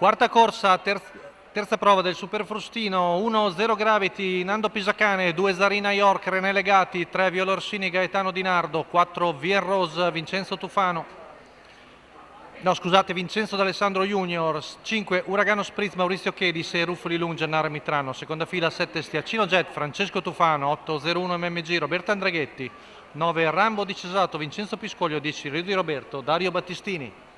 Quarta corsa, terza prova del Superfrustino, 1-0 Gravity, Nando Pisacane, 2 Zarina York, René Legati, 3 Viola Orsini, Gaetano Di Nardo, 4 Vien Rose, Vincenzo Tufano, no scusate, Vincenzo D'Alessandro Junior, 5 Uragano Spritz, Maurizio Chedi, 6 Ruffoli Lung, Gennaro Mitrano, seconda fila 7 Stiacino Jet, Francesco Tufano, 8-01 MMG, Roberto Andreghetti, 9 Rambo di Cesato, Vincenzo Piscoglio, 10 Rio di Roberto, Dario Battistini.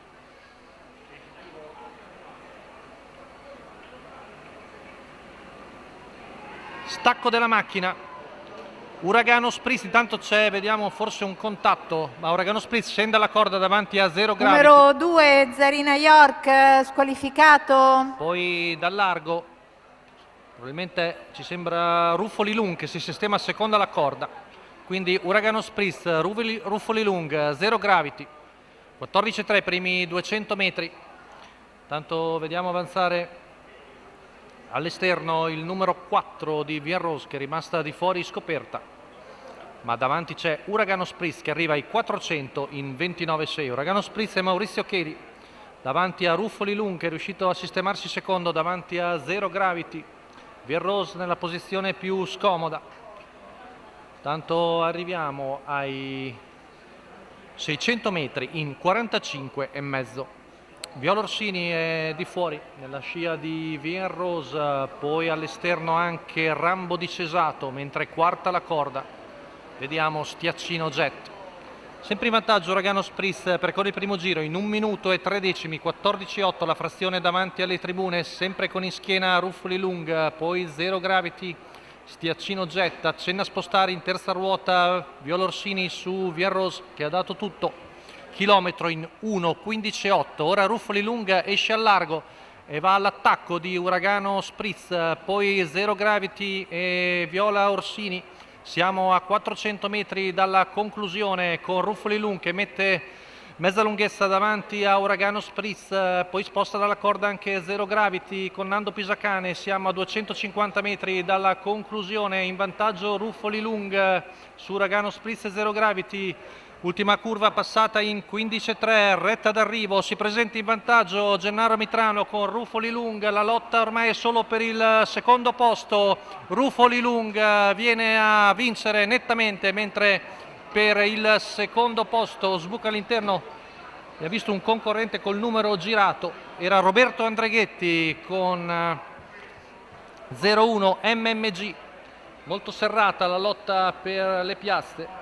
Stacco della macchina, Uragano Spritz, intanto c'è, vediamo forse un contatto, ma Uragano Spritz scende alla corda davanti a 0 Gravity. Numero 2 Zarina York, squalificato. Poi dal largo, probabilmente ci sembra Ruffoli Lung che si sistema seconda alla corda, quindi Uragano Spritz, Ruffoli Lung, 0 Gravity, 14,3 primi 200 metri, tanto vediamo avanzare all'esterno il numero 4 di Vien Rose che è rimasta di fuori scoperta, ma davanti c'è Uragano Spritz che arriva ai 400 in 29,6. Uragano Spritz e Maurizio Chedi davanti a Ruffoli Lung che è riuscito a sistemarsi secondo davanti a 0 Gravity, Vien Rose nella posizione più scomoda. Tanto arriviamo ai 600 metri in 45,5. Viola Orsini è di fuori nella scia di Vien Rose, poi all'esterno anche Rambo di Cesato, mentre quarta la corda vediamo Stiacino Jet. Sempre in vantaggio Uragano Spritz, percorre il primo giro in 1 minuto e 3 decimi, 14,8 la frazione davanti alle tribune, sempre con in schiena Ruffoli Lung, poi 0 Gravity, Stiacino Jet, accenna a spostare in terza ruota Viola Orsini su Vien Rose che ha dato tutto. Chilometro in 1:15,8. Ora Ruffoli Lung esce al largo e va all'attacco di Uragano Spritz, poi 0 Gravity e Viola Orsini. Siamo a 400 metri dalla conclusione con Ruffoli Lung che mette mezza lunghezza davanti a Uragano Spritz, poi sposta dalla corda anche 0 Gravity con Nando Pisacane. Siamo a 250 metri dalla conclusione, in vantaggio Ruffoli Lung su Uragano Spritz e 0 Gravity. Ultima curva passata in 15,3, retta d'arrivo, si presenta in vantaggio Gennaro Mitrano con Ruffoli Lung, la lotta ormai è solo per il secondo posto, Ruffoli Lung viene a vincere nettamente, mentre per il secondo posto sbuca all'interno, ha visto un concorrente col numero girato, era Roberto Andreghetti con 0-1 MMG, molto serrata la lotta per le piazze.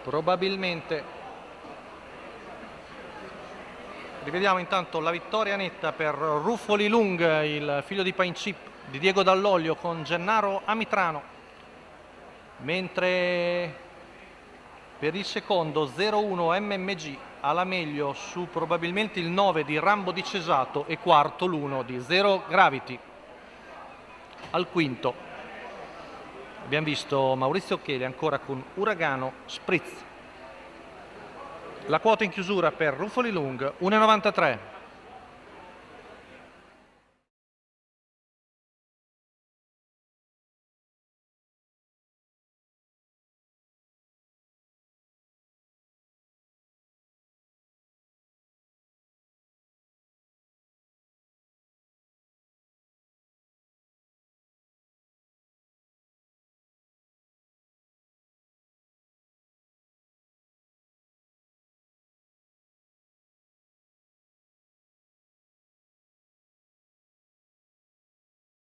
Probabilmente rivediamo intanto la vittoria netta per Ruffoli Lung, il figlio di Pain-Chip di Diego Dall'Oglio con Gennaro Amitrano, mentre per il secondo 0-1 MMG alla meglio su probabilmente il 9 di Rambo di Cesato e quarto l'1 di 0 Gravity. Al quinto abbiamo visto Maurizio Cheli ancora con Uragano Spritz. La quota in chiusura per Ruffoli Lung 1,93.